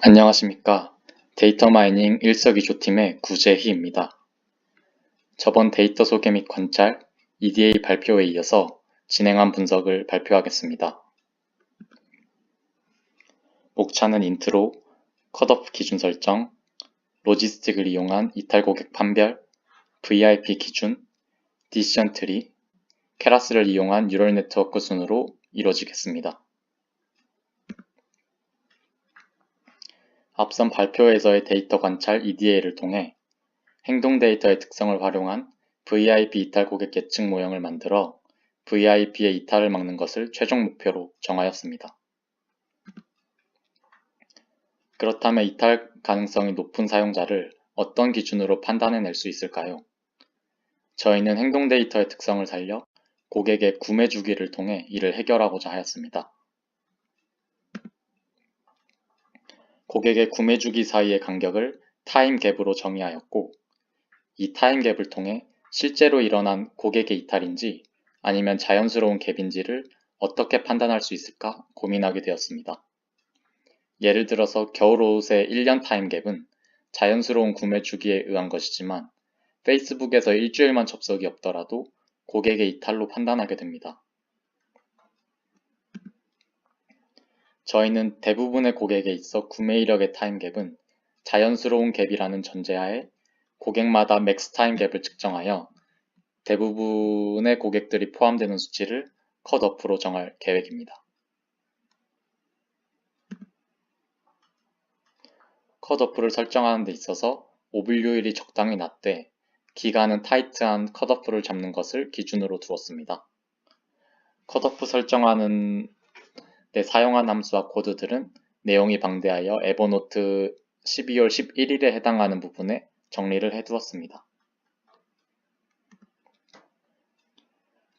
안녕하십니까. 데이터 마이닝 일석이조팀의 구재희입니다. 저번 데이터 소개 및 관찰 EDA 발표에 이어서 진행한 분석을 발표하겠습니다. 목차는 인트로, 컷오프 기준 설정, 로지스틱을 이용한 이탈 고객 판별, VIP 기준, 디시전 트리, 케라스를 이용한 뉴럴 네트워크 순으로 이루어지겠습니다. 앞선 발표에서의 데이터 관찰 EDA를 통해 행동 데이터의 특성을 활용한 VIP 이탈 고객 예측 모형을 만들어 VIP의 이탈을 막는 것을 최종 목표로 정하였습니다. 그렇다면 이탈 가능성이 높은 사용자를 어떤 기준으로 판단해낼 수 있을까요? 저희는 행동 데이터의 특성을 살려 고객의 구매 주기를 통해 이를 해결하고자 하였습니다. 고객의 구매 주기 사이의 간격을 타임 갭으로 정의하였고, 이 타임 갭을 통해 실제로 일어난 고객의 이탈인지 아니면 자연스러운 갭인지를 어떻게 판단할 수 있을까 고민하게 되었습니다. 예를 들어서 겨울옷의 1년 타임 갭은 자연스러운 구매 주기에 의한 것이지만 페이스북에서 일주일만 접속이 없더라도 고객의 이탈로 판단하게 됩니다. 저희는 대부분의 고객에 있어 구매 이력의 타임 갭은 자연스러운 갭이라는 전제하에 고객마다 맥스 타임 갭을 측정하여 대부분의 고객들이 포함되는 수치를 컷오프로 정할 계획입니다. 컷오프를 설정하는 데 있어서 오분류율이 적당히 낮되 기간은 타이트한 컷오프를 잡는 것을 기준으로 두었습니다. 컷오프 설정하는 데 사용한 함수와 코드들은 내용이 방대하여 에버노트 12월 11일에 해당하는 부분에 정리를 해두었습니다.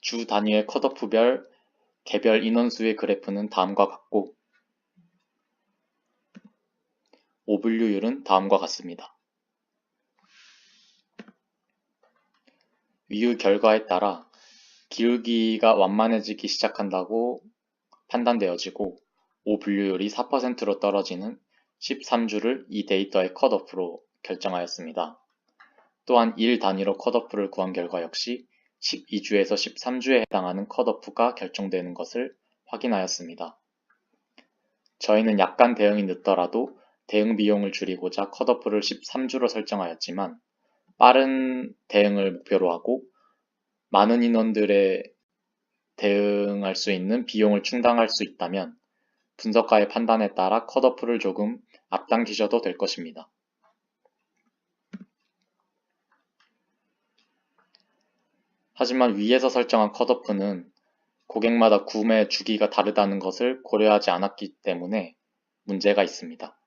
주 단위의 컷오프별 개별 인원수의 그래프는 다음과 같고 오분류율은 다음과 같습니다. 위의 결과에 따라 기울기가 완만해지기 시작한다고 판단되어지고 오분류율이 4%로 떨어지는 13주를 이 데이터의 컷오프로 결정하였습니다. 또한 1 단위로 컷오프를 구한 결과 역시 12주에서 13주에 해당하는 컷오프가 결정되는 것을 확인하였습니다. 저희는 약간 대응이 늦더라도 대응 비용을 줄이고자 컷오프를 13주로 설정하였지만 빠른 대응을 목표로 하고 많은 인원들의 대응할 수 있는 비용을 충당할 수 있다면 분석가의 판단에 따라 컷오프를 조금 앞당기셔도 될 것입니다. 하지만 위에서 설정한 컷오프는 고객마다 구매 주기가 다르다는 것을 고려하지 않았기 때문에 문제가 있습니다.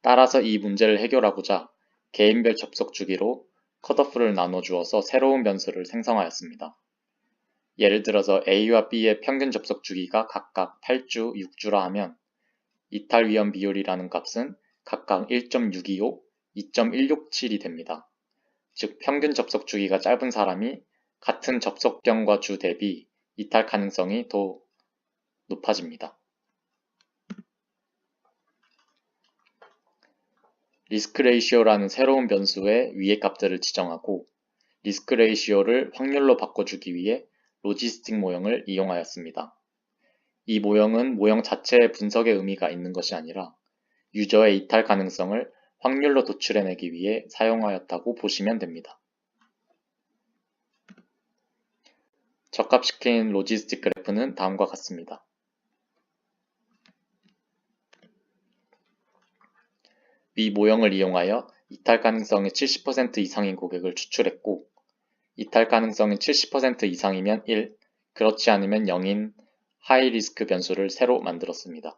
따라서 이 문제를 해결하고자 개인별 접속 주기로 컷오프를 나눠주어서 새로운 변수를 생성하였습니다. 예를 들어서 A와 B의 평균 접속 주기가 각각 8주, 6주라 하면 이탈 위험 비율이라는 값은 각각 1.625, 2.167이 됩니다. 즉 평균 접속 주기가 짧은 사람이 같은 접속경과 주 대비 이탈 가능성이 더 높아집니다. 리스크 레이시오라는 새로운 변수의 위의 값들을 지정하고 리스크 레이시오를 확률로 바꿔주기 위해 로지스틱 모형을 이용하였습니다. 이 모형은 모형 자체의 분석의 의미가 있는 것이 아니라 유저의 이탈 가능성을 확률로 도출해내기 위해 사용하였다고 보시면 됩니다. 적합시킨 로지스틱 그래프는 다음과 같습니다. 위 모형을 이용하여 이탈 가능성이 70% 이상인 고객을 추출했고 이탈 가능성이 70% 이상이면 1, 그렇지 않으면 0인 하이 리스크 변수를 새로 만들었습니다.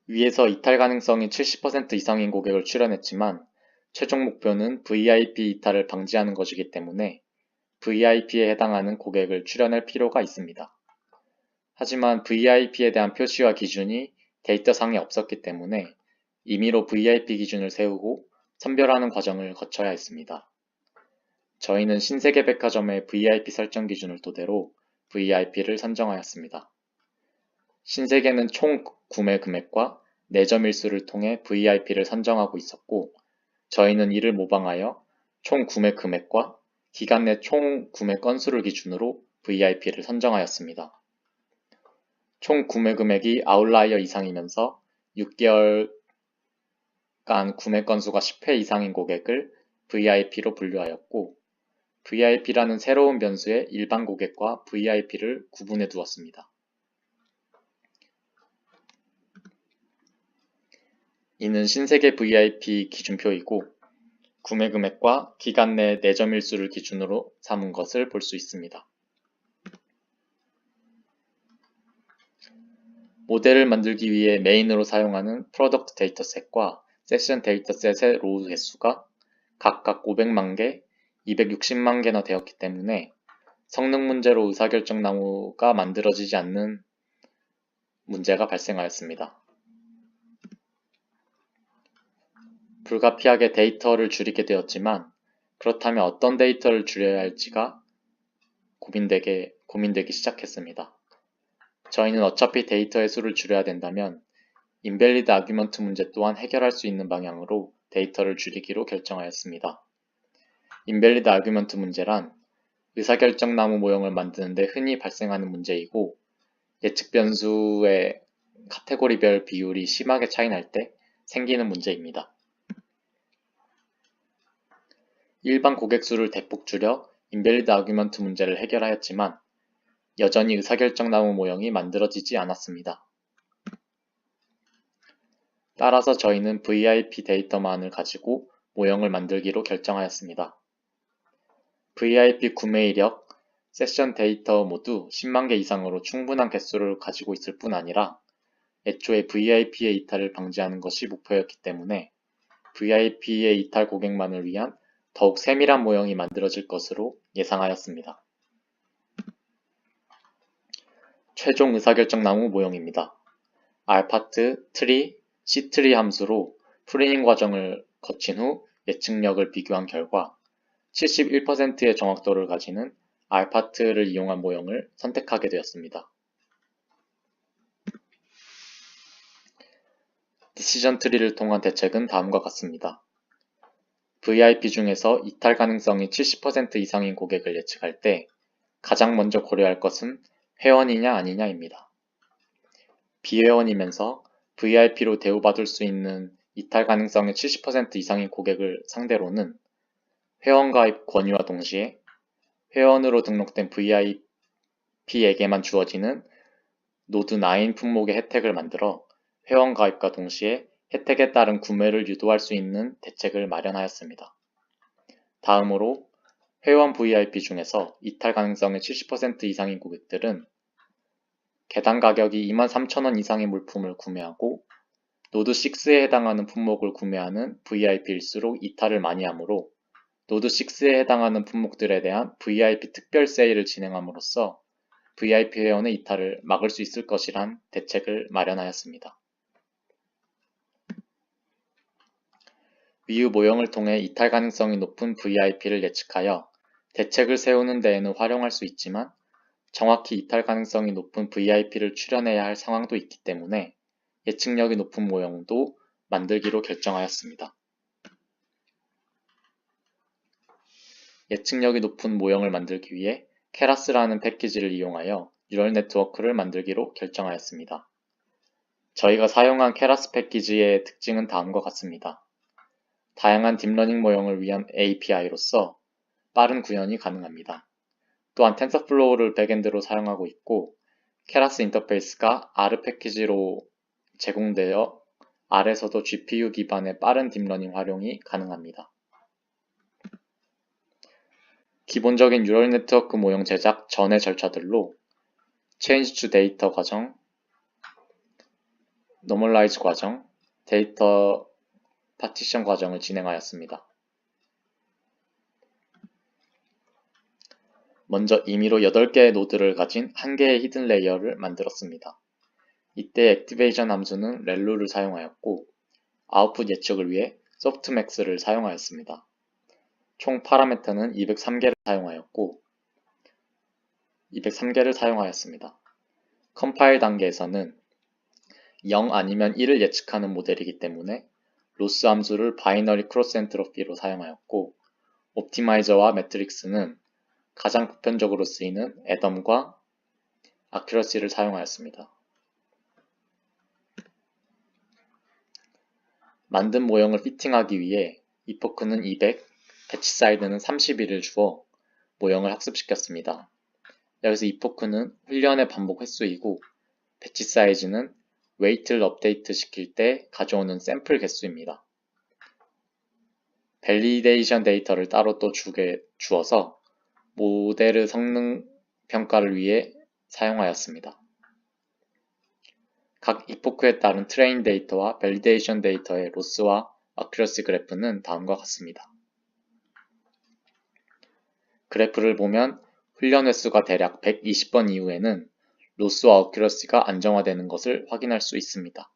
위에서 이탈 가능성이 70% 이상인 고객을 출연했지만 최종 목표는 VIP 이탈을 방지하는 것이기 때문에 VIP에 해당하는 고객을 출연할 필요가 있습니다. 하지만 VIP에 대한 표시와 기준이 데이터상에 없었기 때문에 임의로 VIP 기준을 세우고 선별하는 과정을 거쳐야 했습니다. 저희는 신세계백화점의 VIP 설정 기준을 토대로 VIP를 선정하였습니다. 신세계는 총 구매 금액과 내점 일수를 통해 VIP를 선정하고 있었고, 저희는 이를 모방하여 총 구매 금액과 기간 내 총 구매 건수를 기준으로 VIP를 선정하였습니다. 총 구매 금액이 아웃라이어 이상이면서 6개월간 구매 건수가 10회 이상인 고객을 VIP로 분류하였고, VIP라는 새로운 변수에 일반 고객과 VIP를 구분해 두었습니다. 이는 신세계 VIP 기준표이고, 구매 금액과 기간 내 내점 일수를 기준으로 삼은 것을 볼 수 있습니다. 모델을 만들기 위해 메인으로 사용하는 프로덕트 데이터셋과 세션 데이터셋의 로우 개수가 각각 500만 개, 260만 개나 되었기 때문에 성능 문제로 의사결정 나무가 만들어지지 않는 문제가 발생하였습니다. 불가피하게 데이터를 줄이게 되었지만, 그렇다면 어떤 데이터를 줄여야 할지가 고민되기 시작했습니다. 저희는 어차피 데이터의 수를 줄여야 된다면 인밸리드 아규먼트 문제 또한 해결할 수 있는 방향으로 데이터를 줄이기로 결정하였습니다. 인밸리드 아규먼트 문제란 의사결정 나무 모형을 만드는데 흔히 발생하는 문제이고, 예측 변수의 카테고리별 비율이 심하게 차이날 때 생기는 문제입니다. 일반 고객 수를 대폭 줄여 인밸리드 아규먼트 문제를 해결하였지만 여전히 의사결정 나무 모형이 만들어지지 않았습니다. 따라서 저희는 VIP 데이터만을 가지고 모형을 만들기로 결정하였습니다. VIP 구매 이력, 세션 데이터 모두 10만 개 이상으로 충분한 개수를 가지고 있을 뿐 아니라 애초에 VIP의 이탈을 방지하는 것이 목표였기 때문에 VIP의 이탈 고객만을 위한 더욱 세밀한 모형이 만들어질 것으로 예상하였습니다. 최종 의사결정 나무 모형입니다. 알파트, 트리, C트리 함수로 프리닝 과정을 거친 후 예측력을 비교한 결과 71%의 정확도를 가지는 알파트를 이용한 모형을 선택하게 되었습니다. 디시전 트리를 통한 대책은 다음과 같습니다. VIP 중에서 이탈 가능성이 70% 이상인 고객을 예측할 때 가장 먼저 고려할 것은 회원이냐 아니냐입니다. 비회원이면서 VIP로 대우받을 수 있는 이탈 가능성의 70% 이상인 고객을 상대로는 회원 가입 권유와 동시에 회원으로 등록된 VIP에게만 주어지는 노드9 품목의 혜택을 만들어 회원 가입과 동시에 혜택에 따른 구매를 유도할 수 있는 대책을 마련하였습니다. 다음으로 회원 VIP 중에서 이탈 가능성의 70% 이상인 고객들은 개당 가격이 23,000원 이상의 물품을 구매하고 노드6에 해당하는 품목을 구매하는 VIP일수록 이탈을 많이 하므로 노드6에 해당하는 품목들에 대한 VIP 특별 세일을 진행함으로써 VIP 회원의 이탈을 막을 수 있을 것이란 대책을 마련하였습니다. 위의 모형을 통해 이탈 가능성이 높은 VIP를 예측하여 대책을 세우는 데에는 활용할 수 있지만 정확히 이탈 가능성이 높은 VIP를 추려내야 할 상황도 있기 때문에 예측력이 높은 모형도 만들기로 결정하였습니다. 예측력이 높은 모형을 만들기 위해 케라스라는 패키지를 이용하여 뉴럴 네트워크를 만들기로 결정하였습니다. 저희가 사용한 케라스 패키지의 특징은 다음과 같습니다. 다양한 딥러닝 모형을 위한 API로서 빠른 구현이 가능합니다. 또한 텐서플로우를 백엔드로 사용하고 있고 케라스 인터페이스가 R 패키지로 제공되어 R에서도 GPU 기반의 빠른 딥러닝 활용이 가능합니다. 기본적인 뉴럴 네트워크 모형 제작 전의 절차들로 Change to 데이터 과정, Normalize 과정, 데이터 파티션 과정을 진행하였습니다. 먼저 임의로 8개의 노드를 가진 1개의 히든 레이어를 만들었습니다. 이때 액티베이션 함수는 렐루를 사용하였고 아웃풋 예측을 위해 소프트맥스를 사용하였습니다. 총 파라미터는 203개를 사용하였습니다. 컴파일 단계에서는 0 아니면 1을 예측하는 모델이기 때문에 로스 함수를 바이너리 크로스 엔트로피로 사용하였고, 옵티마이저와 매트릭스는 가장 보편적으로 쓰이는 애덤과 아큐러시를 사용하였습니다. 만든 모형을 피팅하기 위해 이포크는 200, 배치 사이드는 31을 주어 모형을 학습시켰습니다. 여기서 이포크는 훈련의 반복 횟수이고, 배치 사이즈는 웨이트를 업데이트 시킬 때 가져오는 샘플 개수입니다. 밸리데이션 데이터를 따로 또 주어서 모델의 성능 평가를 위해 사용하였습니다. 각 이포크에 따른 트레인 데이터와 밸리데이션 데이터의 로스와 어큐러시 그래프는 다음과 같습니다. 그래프를 보면 훈련 횟수가 대략 120번 이후에는 로스와 어큐러시가 안정화되는 것을 확인할 수 있습니다.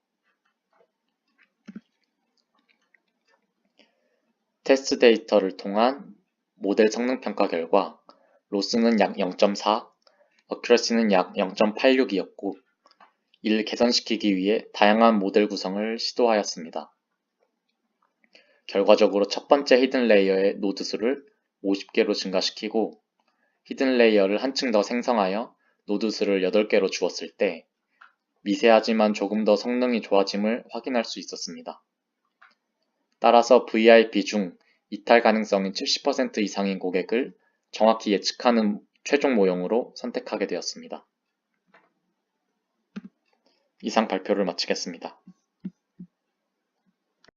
테스트 데이터를 통한 모델 성능 평가 결과 로스는 약 0.4, 어큐러시는 약 0.86이었고, 이를 개선시키기 위해 다양한 모델 구성을 시도하였습니다. 결과적으로 첫 번째 히든 레이어의 노드 수를 50개로 증가시키고, 히든 레이어를 한층 더 생성하여 노드 수를 8개로 주었을 때 미세하지만 조금 더 성능이 좋아짐을 확인할 수 있었습니다. 따라서 VIP 중 이탈 가능성이 70% 이상인 고객을 정확히 예측하는 최종 모형으로 선택하게 되었습니다. 이상 발표를 마치겠습니다.